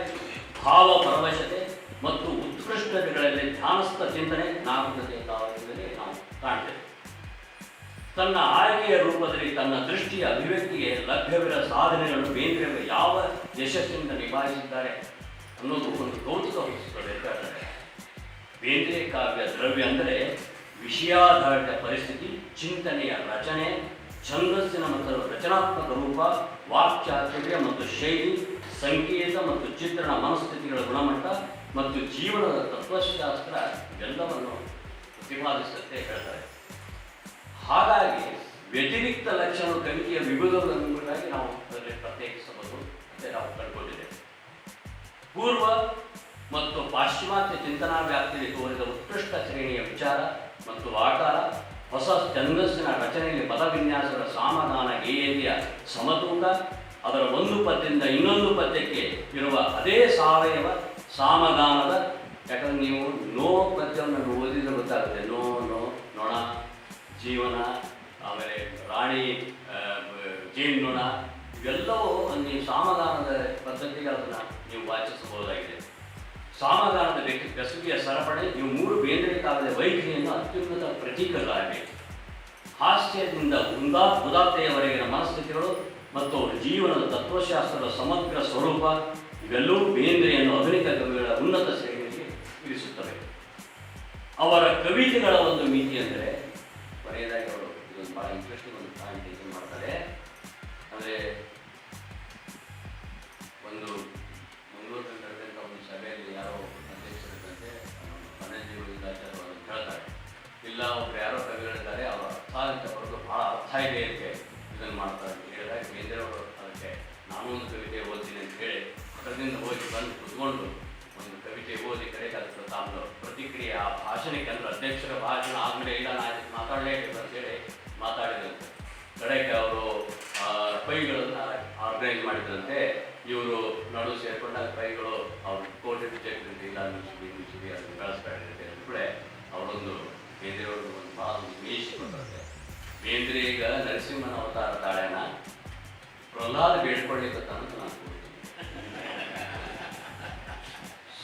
ಭಾವ ಪರವಶತೆ ಮತ್ತು ಉತ್ಕೃಷ್ಟತೆಗಳಲ್ಲಿ ಧ್ಯಾನಸ್ಥ ಚಿಂತನೆ 4 ತಂತಿಯ ಕಾವ್ಯದಲ್ಲಿ ನಾವು ಕಾಣ್ತೇವೆ. ತನ್ನ ಆಯ್ಕೆಯ ರೂಪದಲ್ಲಿ ತನ್ನ ದೃಷ್ಟಿಯ ಅಭಿವ್ಯಕ್ತಿಗೆ ಲಭ್ಯವಿರುವ ಸಾಧನೆಗಳನ್ನು ಬೇಂದ್ರೆಯವರು ಯಾವ ಯಶಸ್ಸಿನಿಂದ ನಿಭಾಯಿಸಿದ್ದಾರೆ ಅನ್ನೋದು ಒಂದು ಕೌತುಕ ಹುಟ್ಟಿಸುತ್ತದೆ ಅಂತ ಹೇಳ್ತಾರೆ. ಬೇಂದ್ರೆ ಕಾವ್ಯ ದ್ರವ್ಯ ಅಂದರೆ ವಿಷಯಾಧಾರಿತ ಪರಿಸ್ಥಿತಿ, ಚಿಂತನೆಯ ರಚನೆ, ಛಂದಸ್ಸಿನ ಮತ್ತು ರಚನಾತ್ಮಕ ರೂಪ, ವಾಕ್ಚಾತುರ್ಯ ಮತ್ತು ಶೈಲಿ, ಸಂಕೇತ ಮತ್ತು ಚಿತ್ರಣ, ಮನಸ್ಥಿತಿಗಳ ಗುಣಮಟ್ಟ ಮತ್ತು ಜೀವನದ ತತ್ವಶಾಸ್ತ್ರ ಇವೆಲ್ಲವನ್ನು ಪ್ರತಿಪಾದಿಸುತ್ತೆ ಹೇಳ್ತಾರೆ. ಹಾಗಾಗಿ ವ್ಯತಿರಿಕ್ತ ಲಕ್ಷಣ ಕವಿತೆಯ ವಿಭಾಗಗಳನ್ನಾಗಿ ನಾವು ಅದರಲ್ಲಿ ಪ್ರತ್ಯೇಕಿಸಬಹುದು ಅಂತ ನಾವು ಕಂಡುಕೊಂಡಿದ್ದೇವೆ. ಪೂರ್ವ ಮತ್ತು ಪಾಶ್ಚಿಮಾತ್ಯ ಚಿಂತನಾ ವ್ಯಾಪ್ತಿಯಲ್ಲಿ ತೋರಿದ ಉತ್ಕೃಷ್ಟ ಶ್ರೇಣಿಯ ವಿಚಾರ ಮತ್ತು ಆಕಾರ, ಹೊಸ ಛಂದಸ್ಸಿನ ರಚನೆಯಲ್ಲಿ ಪದವಿನ್ಯಾಸಗಳ ಸಾಮಗಾನ ಗೇಯತೆಯ ಸಮತೂಕ, ಅದರ ಒಂದು ಪದ್ಯದಿಂದ ಇನ್ನೊಂದು ಪದ್ಯಕ್ಕೆ ಇರುವ ಅದೇ ಸಾವಯವ ಸಾಮಗಾನದ, ಯಾಕಂದ್ರೆ ನೀವು ನೋ ಪದ್ಯವನ್ನು ಓದಿದ್ರೆ ಗೊತ್ತಾಗುತ್ತೆ. ನೋ ನೋ ನೊಣ, ಜೀವನ, ಆಮೇಲೆ ರಾಣಿ, ಜೇನು ನೊಣ, ಇವೆಲ್ಲವೂ ನೀವು ಸಾಮಗಾನದ ಪದ್ಧತಿಗೆ ಅದನ್ನು ನೀವು ವಾಚಿಸಬಹುದಾಗಿದೆ. ಸಾಮಗಾನದ ಬೆಸುಗೆಯ ಸರಪಣಿ ಇವು 3 ಬೇಂದ್ರೆ ಕಾವ್ಯದ ವೈಖರಿಯನ್ನು ಅತ್ಯುನ್ನತ ಪ್ರತೀಕಗಳಾಗಿವೆ. ಹಾಸ್ಯದಿಂದ ಉದಾತ್ತೆಯವರೆಗಿನ ಮನಸ್ಥಿತಿಗಳು ಮತ್ತು ಅವರ ಜೀವನದ ತತ್ವಶಾಸ್ತ್ರದ ಸಮಗ್ರ ಸ್ವರೂಪ ಇವೆಲ್ಲವೂ ಬೇಂದ್ರೆಯನ್ನು ಆಧುನಿಕ ಕವಿಗಳ ಉನ್ನತ ಶ್ರೇಣಿಗೆ ಇರಿಸುತ್ತವೆ. ಅವರ ಕವಿತೆಗಳ ಒಂದು ಮಿತಿ ಅಂದರೆ, ಕೊನೆಯದಾಗಿ ಅವರು ಇದೊಂದು ಭಾಳ ಇಂಟ್ರೆಸ್ಟಿಂಗ್ ಒಂದು ಪಾಯಿಂಟ್ ಇದು ಮಾಡ್ತಾರೆ. ಅಂದರೆ ಒಂದು ನಡೆದಂಥ ಒಂದು ಸಭೆಯಲ್ಲಿ ಯಾರೋ ಅಧ್ಯಕ್ಷರಿದ್ದಂತೆ ಮನೆಜೀವರು ಇದಾಚಾರ ಹೇಳ್ತಾರೆ, ಇಲ್ಲ ಒಬ್ರು ಯಾರೋ ಕವಿಗಳಿದ್ದಾರೆ, ಅವರ ಅರ್ಥ ಅಂತ ಬರೋದು ಭಾಳ ಅರ್ಥ ಇದೆ ಅಂತ ಇದನ್ನು ಮಾಡ್ತಾರೆ ಅಂತ ಹೇಳಿದಾಗ ಬೇಂದ್ರೆಯವರು ಅದಕ್ಕೆ ನಾನು ಒಂದು ಕವಿತೆ ಓದ್ತೀನಿ ಅಂತ ಹೇಳಿ ಅದರಿಂದ ಹೋಗಿ ಬಂದು ಕುತ್ಕೊಂಡು ಒಂದು ಕವಿತೆ ಓದಿ ಕರೆಯಕ್ಕಾಗುತ್ತೆ ತಾನು ಪ್ರತಿಕ್ರಿಯೆ ಆ ಭಾಷಣಕ್ಕೆ ಅಂದ್ರೆ ಅಧ್ಯಕ್ಷರ ಭಾಷಣ ಆದಮೇಲೆ ಇಲ್ಲ ನಾನು ಮಾತಾಡಲೇಬೇಕು ಅಂತೇಳಿ ಮಾತಾಡಿದಂತೆ. ಕಡೆಗೆ ಅವರು ಪೈಗಳನ್ನು ಆರ್ಗನೈಸ್ ಮಾಡಿದ್ರಂತೆ. ಇವರು ನಡು ಸೇರ್ಕೊಂಡಾಗ ಪೈಗಳು ಅವ್ರು ಕೋಟೆ ವಿಜಯಕ್ಕೆ ಇಲ್ಲ ಮುಗಿಸಿ ಅದನ್ನು ಬೆಳೆಸ್ತಾ ಇದ್ದಾರೆ ಕೂಡ ಅವರೊಂದು ಬೇಂದ್ರೆಯವರು ಒಂದು ಭಾಳ ಒಂದು ಮೇಷ್ ಕೊಟ್ಟಂತೆ. ಬೇಂದ್ರೆ ಈಗ ನರಸಿಂಹನ ಅವತಾರ ತಾಳೆನ ಪ್ರಹ್ಲಾದ ಬೇಡ್ಕೊಳ್ಳಿಕ್ಕೆ ಅಂತ ನಾನು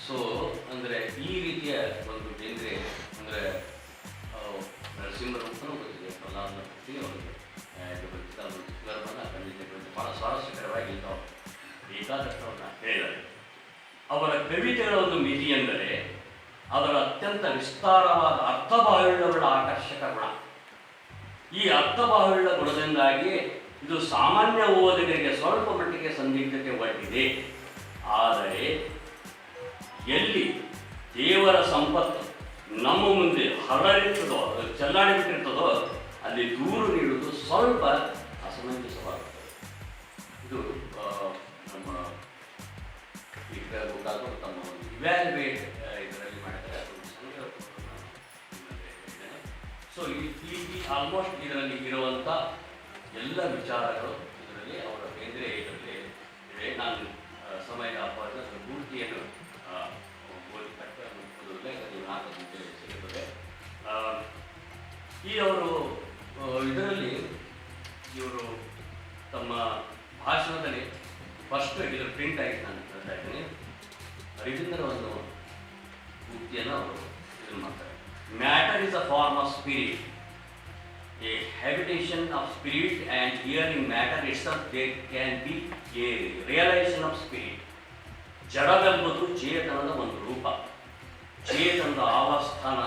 ಸೊ ಅಂದರೆ ಈ ರೀತಿಯ ಒಂದು ಬೇಂದ್ರೆ ಅಂದರೆ ನರಸಿಂಹರ ಅಂತಲೂ ಗೊತ್ತಿದೆ, ಪ್ರಹ್ಲಾದನ ಪತ್ನಿ ಅವರಿಗೆ ಖಂಡಿತ ಭಾಳ ಸ್ವಾರಸ್ಯಕರವಾಗಿ ನಾವು ಬೇಕಾದಷ್ಟವನ್ನು ಹೇಳಿದ್ದಾರೆ. ಅವರ ಕವಿತೆಗಳ ಒಂದು ಮಿತಿ ಎಂದರೆ ಅದರ ಅತ್ಯಂತ ವಿಸ್ತಾರವಾದ ಅರ್ಥಬಾಹುಳ್ಯಗಳ ಆಕರ್ಷಕ ಗುಣ. ಈ ಅರ್ಥಬಾಹುಳ್ಯ ಗುಣದಿಂದಾಗಿ ಇದು ಸಾಮಾನ್ಯ ಓದುಗರಿಗೆ ಸ್ವಲ್ಪ ಮಟ್ಟಿಗೆ ಸಂದಿಗ್ಧತೆ ಒಡ್ಡಿದೆ. ಆದರೆ ಎಲ್ಲಿ ದೇವರ ಸಂಪತ್ತು ನಮ್ಮ ಮುಂದೆ ಹರಡಿರ್ತದೋ, ಅದು ಚೆಲ್ಲಾಡಿಬಿಟ್ಟಿರ್ತದೋ, ಅಲ್ಲಿ ದೂರು ನೀಡುವುದು ಸ್ವಲ್ಪ ಅಸಮಂಜಸವಾಗುತ್ತದೆ. ಇದು ನಮ್ಮ ಈಗ ಗೊತ್ತಾಗೋದು ತಮ್ಮ ಒಂದು ಇವ್ಯಾಲ್ಯುವೇಟ್ ಇದರಲ್ಲಿ ಮಾಡಿದರೆ ಅದು ಸೊ ಈ ಆಲ್ಮೋಸ್ಟ್ ಇದರಲ್ಲಿ ಇರುವಂಥ ಎಲ್ಲ ವಿಚಾರಗಳು ಇದರಲ್ಲಿ ಅವರ ಬೇಂದ್ರೆ ಇದರಲ್ಲಿ ಇದೆ. ನಾನು ಸಮಯದ ಅಪಾರದ ಪೂರ್ತಿಯನ್ನು ಓದಿಕಟ್ಟುವುದಿಲ್ಲ, ಇದರಲ್ಲಿ 4 ಗಂಟೆ ಸಿಗುತ್ತದೆ. ಈ ಅವರು ಇದರಲ್ಲಿ ಇವರು ತಮ್ಮ ಭಾಷಣದಲ್ಲಿ ಫಸ್ಟ್ ಇದರ ಪ್ರಿಂಟ್ ಆಗಿ ನಾನು ಹೇಳ್ತಾ ಇದ್ದೀನಿ. ರವೀಂದ್ರ ಒಂದು ಉಕ್ತಿಯನ್ನು ಅವರು ಇದನ್ನು ಮಾಡ್ತಾರೆ. Matter is a form of spirit, a habitation of spirit, and here in matter itself there can be a realization of spirit. ಜಡವೆಂಬುದು ಚೇತನದ ಒಂದು ರೂಪ. ಚೇತನದ ಆವಾಸ್ಥಾನ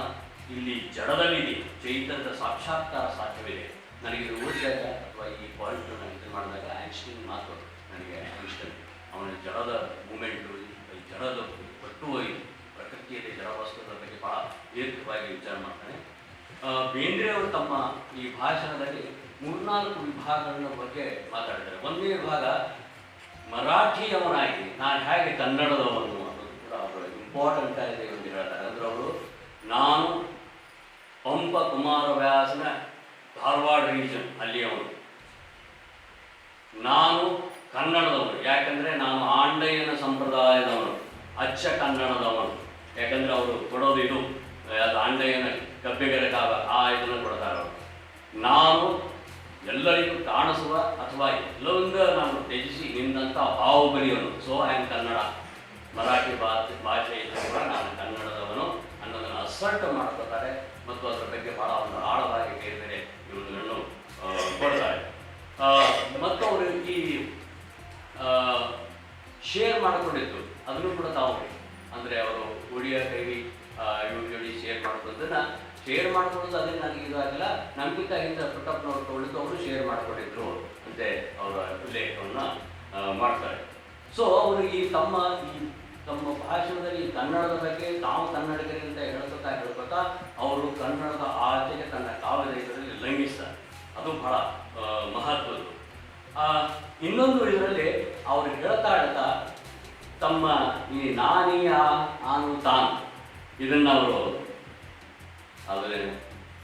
ಇಲ್ಲಿ ಜಡದಲ್ಲಿದೆ. ಚೈತನ್ಯದ ಸಾಕ್ಷಾತ್ಕಾರ ಸಾಧ್ಯವಿದೆ. ನನಗೆ ಇದು ಓದಿದಾಗ ಅಥವಾ ಈ ಪಾಯಿಂಟ್ ನಾನು ಇದು ಮಾಡಿದಾಗ ಐನ್ಸ್ಟೈನ್ ಮಾತು ನನಗೆ ಐನ್ಸ್ಟೈನ್ ಅವನ ಜಡದ ಮೂಮೆಂಟು, ಜಡದ ಒಟ್ಟು ಪ್ರಕೃತಿಯಲ್ಲಿ ಜಡವಸ್ತುಗಳ ಬಗ್ಗೆ ಭಾಳ ದೀರ್ಘವಾಗಿ ವಿಚಾರ ಮಾಡ್ತಾನೆ. ಬೇಂದ್ರೆಯವರು ತಮ್ಮ ಈ ಭಾಷಣದಲ್ಲಿ 3-4 ವಿಭಾಗಗಳ ಬಗ್ಗೆ ಮಾತಾಡಿದ್ದಾರೆ. ಒಂದನೇ ವಿಭಾಗ ಮರಾಠಿಯವನಾಗಿ ನಾನು ಹೇಗೆ ಕನ್ನಡದವನು ಅನ್ನೋದು ಕೂಡ ಅವರು ಇಂಪಾರ್ಟೆಂಟ್ ಆಗಿದೆ ಎಂದು ಹೇಳ್ತಾರೆ. ಅಂದರೆ ಅವರು ನಾನು ಪಂಪ ಕುಮಾರವ್ಯಾಸನ ಧಾರವಾಡ ರೀಜನ್ ಅಲ್ಲಿಯವನು, ನಾನು ಕನ್ನಡದವನು ಯಾಕಂದರೆ ನಾನು ಆಂಡಯ್ಯನ ಸಂಪ್ರದಾಯದವನು, ಅಚ್ಚ ಕನ್ನಡದವನು. ಯಾಕಂದರೆ ಅವರು ಕೊಡೋದು ಇದು ಅದು ಆಂಡಯ್ಯನ ಕಬ್ಬಿಗರ ಕಾವ ಆ ಇದನ್ನು ಕೊಡ್ತಾರೆ ಅವರು. ನಾನು ಎಲ್ಲರಿಗೂ ಕಾಣಿಸುವ ಅಥವಾ ಎಲ್ಲರಿಂದ ನಾನು ತ್ಯಜಿಸಿ ನಿಂದಂಥ ಬಾಹುಬಲಿಯವನು. So I am Kannada, Marathi ಭಾಷೆ ಇದ್ದರೂ ಕೂಡ ನಾನು ಕನ್ನಡದವನು ಅನ್ನೋದನ್ನು ಅಸರ್ಟ್ ಮಾಡ್ಕೋತಾರೆ ಮತ್ತು ಅದರ ಬಗ್ಗೆ ಭಾಳ ಒಂದು ಆಳವಾಗಿ ಬೇರೆ ಬೇರೆ ಇವುಗಳನ್ನು ಕೊಡ್ತಾರೆ. ಮತ್ತು ಅವರು ಈ ಶೇರ್ ಮಾಡಿಕೊಂಡಿದ್ದು ಅದನ್ನು ಕೂಡ ತಾವು ಅಂದರೆ ಅವರು ಒಡಿಯಾ ಕೈವಿ ಇವ್ರ ಜೋಡಿ ಶೇರ್ ಮಾಡ್ಕೊಳ್ಳೋದನ್ನು ಶೇರ್ ಮಾಡ್ಕೊಳ್ಳೋದು ಅದೇ ನನಗೆ ಇದು ಆಗಿಲ್ಲ, ನಮ್ಗಿಂತ ಹಿಂದೆ ಪುಟ್ಟಪ್ಪನವ್ರು ತೊಗೊಂಡಿದ್ದು ಅವರು ಶೇರ್ ಮಾಡ್ಕೊಂಡಿದ್ರು ಅಂತೆ ಅವರ ಉಲ್ಲೇಖವನ್ನು ಮಾಡ್ತಾರೆ. ಸೊ ಅವರು ಈ ತಮ್ಮ ಭಾಷಣದಲ್ಲಿ ಕನ್ನಡದ ಬಗ್ಗೆ ತಾವು ಕನ್ನಡಿಗರಿ ಅಂತ ಹೇಳ್ಕೊತಾ ಅವರು ಕನ್ನಡದ ಆಚೆಗೆ ತನ್ನ ಕಾವ್ಯದ ಇದರಲ್ಲಿ ಲಂಘಿಸ್ತಾರೆ. ಅದು ಬಹಳ ಮಹತ್ವದ್ದು. ಇನ್ನೊಂದು ಇದರಲ್ಲಿ ಅವರು ಹೇಳ್ತಾ ತಮ್ಮ ಈ ನಾನೀ ಆನು ತಾನು ಇದನ್ನು ಅವರು ಆದರೆ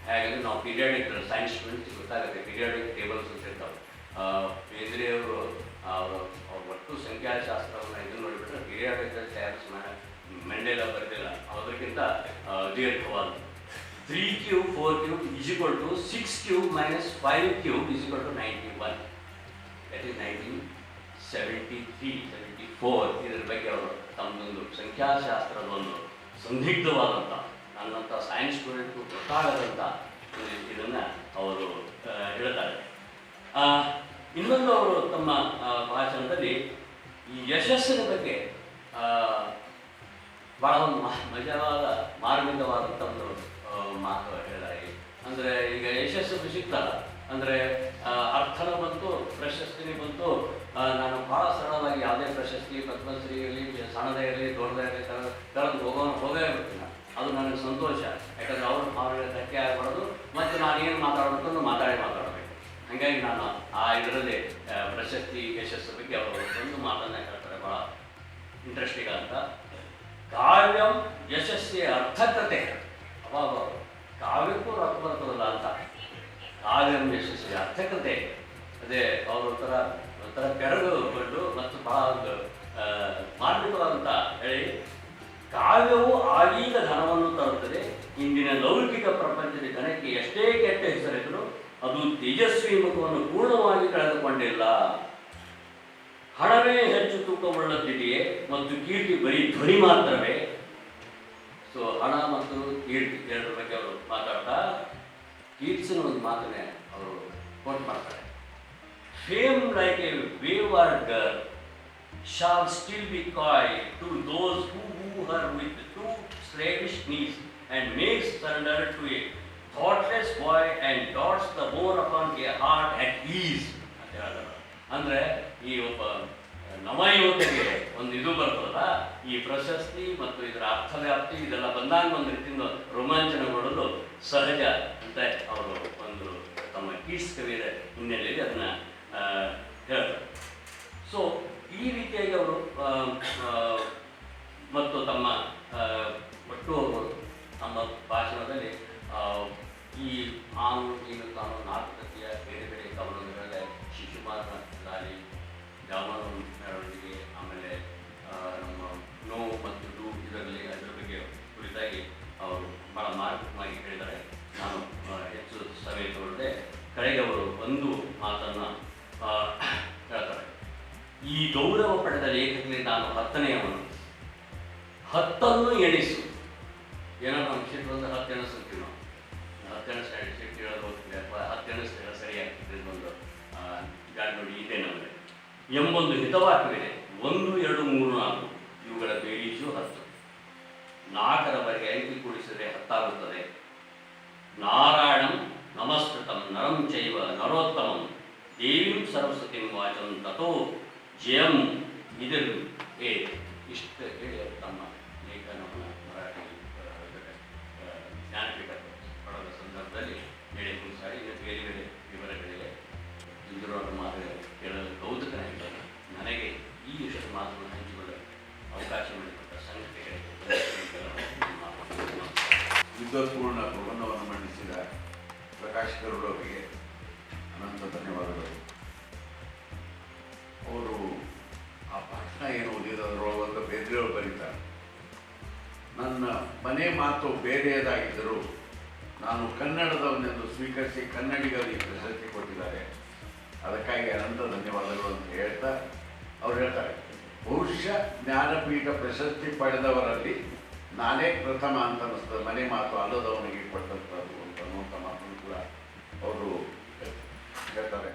ಹೇಗಂದ್ರೆ ನಾವು ಪೀರಿಯಾಡಿಕ್ ಸೈನ್ಸ್ ಸ್ಟೂಡೆಂಟ್ಸ್ ಗೊತ್ತಾಗುತ್ತೆ, ಪೀರಿಯಾಡಿಕ್ ಟೇಬಲ್ಸ್ ಅಂತ ಇರ್ತಾವೆ. ಬೇಂದ್ರೆಯವರು ಅವ್ರ ಒಟ್ಟು ಸಂಖ್ಯಾಶಾಸ್ತ್ರವನ್ನು ಇದನ್ನು ನೋಡಿಬಿಟ್ರೆ ಪೀರಿಯಾಡಿಕ್ ಟ್ಯಾಬ್ಸ್ ಮೆಂಡೆಲ ಬರೆದಿಲ್ಲ, ಅದಕ್ಕಿಂತ ದೀರ್ಘವಾದ 3³ 4³ = 6³ - 5³ = 91. That is 1973, 74. ಇದರ ಬಗ್ಗೆ ಅವರು ತಮ್ಮದೊಂದು ಸಂಖ್ಯಾಶಾಸ್ತ್ರದ ಒಂದು ಸಂದಿಗ್ಧವಾದಂಥ ನನ್ನಂಥ ಸೈನ್ಸ್ ಸ್ಟೂಡೆಂಟ್ಗೂ ಗೊತ್ತಾಗದಂಥ ಇದನ್ನು ಅವರು ಹೇಳ್ತಾರೆ. ಇನ್ನೊಂದು ಅವರು ತಮ್ಮ ಭಾಷಣದಲ್ಲಿ ಈ ಯಶಸ್ಸಿನ ಬಗ್ಗೆ ಭಾಳ ಒಂದು ಮಜವಾದ ಮಾರ್ಮಿಕವಾದಂಥ ಒಂದು ಮಾತು ಹೇಳಿದ್ದಾರೆ. ಅಂದರೆ ಈಗ ಯಶಸ್ಸು ಸಿಗ್ತಲ್ಲ ಅಂದರೆ ಅರ್ಥನೂ ಬಂತು, ಪ್ರಶಸ್ತಿನೇ ಬಂತು. ನಾನು ಭಾಳ ಸರಳವಾಗಿ ಯಾವುದೇ ಪ್ರಶಸ್ತಿ ಪದ್ಮಶ್ರೀ ಇರಲಿ, ಸಣ್ಣದೇ ಇರಲಿ ದೊಡ್ಡದೇ ಇರಲಿ ತರದ್ದು ಹೋಗೇ ಬಿಡ್ತೀನಿ. ಅದು ನನಗೆ ಸಂತೋಷ. ಯಾಕಂದರೆ ಅವ್ರಿಗೆ ಧಕ್ಕೆ ಆಗಬಾರ್ದು ಮತ್ತು ನಾನೇನು ಮಾತಾಡಬೇಕು ಮಾತಾಡಬೇಕು. ಹಾಗಾಗಿ ನಾನು ಆ ಇದರಲ್ಲಿ ಪ್ರಶಸ್ತಿ ಯಶಸ್ಸು ಬಗ್ಗೆ ಅವರು ಒಂದು ಮಾತನ್ನು ಹೇಳ್ತಾರೆ, ಭಾಳ ಇಂಟ್ರೆಸ್ಟಿಂಗ್ ಅಂತ. ಕಾವ್ಯಂ ಯಶಸ್ಸಿಯ ಅರ್ಥಕತೆ. ಅವಾಗ ಕಾವ್ಯಕ್ಕೂ ರೊಕ್ಕ ಬರ್ತದಲ್ಲ ಅಂತ. ಕಾವ್ಯಂ ಯಶಸ್ಸಿಯ ಅರ್ಥಕತೆ ಅದೇ ಅವರು ಒಂಥರ ಬೆರಗುಗೊಂಡು ಮತ್ತು ಭಾಳ ಒಂದು ಮಾರ್ಮಿಕವಾದಂತ ಹೇಳಿ, ಕಾವ್ಯವು ಆಗೀಗ ಧನವನ್ನು ತರುತ್ತದೆ. ಇಂದಿನ ಲೌಕಿಕ ಪ್ರಪಂಚದ ಧನಕ್ಕೆ ಎಷ್ಟೇ ಕೆಟ್ಟ ಹೆಸರಿದ್ರು ಅದು ತೇಜಸ್ವಿ ಮುಖವನ್ನು ಪೂರ್ಣವಾಗಿ ಕಳೆದುಕೊಂಡಿಲ್ಲ. ಹಣವೇ ಹೆಚ್ಚು ತೂಕವುಳ್ಳದ್ದಿದೆಯೇ ಮತ್ತು ಕೀರ್ತಿ ಬರೀ ಧ್ವನಿ ಮಾತ್ರವೇ. ಸೊ ಹಣ ಮತ್ತು ಕೀರ್ತಿ ಎರಡರ ಬಗ್ಗೆ ಅವರು ಮಾತಾಡ್ತಾ ಕೀರ್ತಿನ ಒಂದು ಮಾತನ್ನೇ ಅವರು ಕೋಟ್ ಮಾಡ್ತಾರೆ. Fame like A wayward girl shall still be coy to those who woo her with two slavish knees and makes surrender to a thoughtless boy and dots the more upon a heart at ease ಅಂತ ಹೇಳಿದ್ರು. ಅಂದರೆ ಈ ಒಬ್ಬ ನವಯುವಕರಿಗೆ ಒಂದು ಇದು ಬರ್ತದಲ್ಲ, ಈ ಪ್ರಶಸ್ತಿ ಮತ್ತು ಇದರ ಅರ್ಥವ್ಯಾಪ್ತಿ ಇದೆಲ್ಲ ಬಂದಾಗ ಒಂದು ರೀತಿಯಿಂದ ರೋಮಾಂಚನಗೊಳ್ಳಲು ಸಹಜ ಅಂತ ಅವರು ಒಂದು ತಮ್ಮ ಕೀಟ್ಸ್ ಕವಿಯ ಹಿನ್ನೆಲೆಯಲ್ಲಿ ಅದನ್ನು ಹೇಳ್ತಾರೆ. ಸೊ ಈ ರೀತಿಯಾಗಿ ಅವರು ಮತ್ತು ತಮ್ಮ ಒಟ್ಟು ನಮ್ಮ ಭಾಷಣದಲ್ಲಿ ಈ ಆನು ನೀನು ತಾನು ನಾಟಕೀಯ ಬೇರೆ ಬೇರೆ ಕವನಗಳಲ್ಲಿ ಶಿಶುಪಾಲನ ದಾಳಿ, ಜಾಮನು ಮೆರವಣಿಗೆ, ಆಮೇಲೆ ನಮ್ಮ ನೋವು ಮತ್ತು ಡು ಇದರಲ್ಲಿ ಅದರ ಬಗ್ಗೆ ಕುರಿತಾಗಿ ಅವರು ಭಾಳ ಮಾರ್ಮಿಕವಾಗಿ ಹೇಳಿದ್ದಾರೆ. ನಾನು ಹೆಚ್ಚು ಸಮಯ ತಗೊಳ್ಳದೆ ಕಡೆಗೆ ಅವರು ಒಂದು ಮಾತನ್ನು ಹೇಳ್ತಾರೆ. ಈ ಗೌರವ ಪಡೆದ ಲೇಖಕರಲ್ಲಿ ನಾನು 10ನೇಯವನು. 10 ಎಣಿಸು. ಏನೋ ನಮ್ಮ ಶೀಟ್ ಬಂದು 10 ಎಣಿಸ್ತೀವಿ ನಾವು. 10 ಎಣಿಸ್ ಶೀಟ್ ಹೇಳೋದು ಹೋಗ್ತೀವಿ ಅಥವಾ 10 ಎಣಿಸ್ತೀರ ಸರಿಯಾಗ್ತದೆ ಒಂದು ಗಾಡಿ ನೋಡಿ ಇದೆ ನಮಗೆ ಎಂಬೊಂದು ಹಿತವಾಕ್ಯವಿದೆ. 1, 2, 3, 4 ಇದು 10. 4ರವರೆಗೆ ಅಂಕಿ ಕೂಡಿಸಿದರೆ 10 ಆಗುತ್ತದೆ. ನಾರಾಯಣಂ ನಮಸ್ಕೃತಂ ನರಂ ಚೈವ ನರೋತ್ತಮಂ ದೇವಿಂ ಸರಸ್ವತಿಂ ವಾಚಂ ತಥೋ ಜಯಂ. ಇದನ್ನು ಇಷ್ಟು ಹೇಳಿ ಅವರು ತಮ್ಮ ಲೇಖನವನ್ನು ಮರಾಠಿ ಜ್ಞಾನಪೀಠ ಪಡೆದ ಸಂದರ್ಭದಲ್ಲಿ ಹೇಳಿ ಮುಗಿಸಾಡಿ ಇನ್ನು ಬೇರೆ ಬೇರೆ ವಿವರಗಳಿವೆ. ಇಂದಿರೋರ ಮಾತುಗಳು ಕೇಳಲು ಕೌತುಕನಾಗಿದ್ದಾರೆ. ನನಗೆ ಈ ವಿಷಯದ ಮಾತುಗಳನ್ನು ಹಂಚಿಕೊಳ್ಳಲು ಅವಕಾಶ ಮಾಡಿಕೊಟ್ಟ ಸಂಘಟನೆಗಳಿಗೆ ವಿದ್ವತ್ಪೂರ್ಣ ಪ್ರಬಂಧವನ್ನು ಮಂಡಿಸಿದ ಪ್ರಕಾಶ್ ಗರುಡ್ ಅವರಿಗೆ ಅನಂತ ಧನ್ಯವಾದಗಳು. ಅವರು ಆ ಭಾಷಣ ಏನು ಓದಿದರೊಳಗೆ ಬೇರೆಯವರು ಬರೀತಾರೆ, ನನ್ನ ಮನೆ ಮಾತು ಬೇರೆಯದಾಗಿದ್ದರೂ ನಾನು ಕನ್ನಡದವನ್ನೆಂದು ಸ್ವೀಕರಿಸಿ ಕನ್ನಡಿಗರಿಗೆ ಪ್ರಶಸ್ತಿ ಕೊಟ್ಟಿದ್ದಾರೆ, ಅದಕ್ಕಾಗಿ ಅನಂತ ಧನ್ಯವಾದಗಳು ಅಂತ ಹೇಳ್ತಾ ಅವ್ರು ಹೇಳ್ತಾರೆ, ಬಹುಶಃ ಜ್ಞಾನಪೀಠ ಪ್ರಶಸ್ತಿ ಪಡೆದವರಲ್ಲಿ ನಾನೇ ಪ್ರಥಮ ಅಂತ ಅನ್ನಿಸ್ತದೆ, ಮನೆ ಮಾತು ಅಲ್ಲದವನಿಗೆ ಕೊಟ್ಟಂಥದ್ದು ಅಂತ ಅನ್ನುವಂಥ ಮಾತನ್ನು ಕೂಡ ಅವರು ಹೇಳ್ತಾರೆ.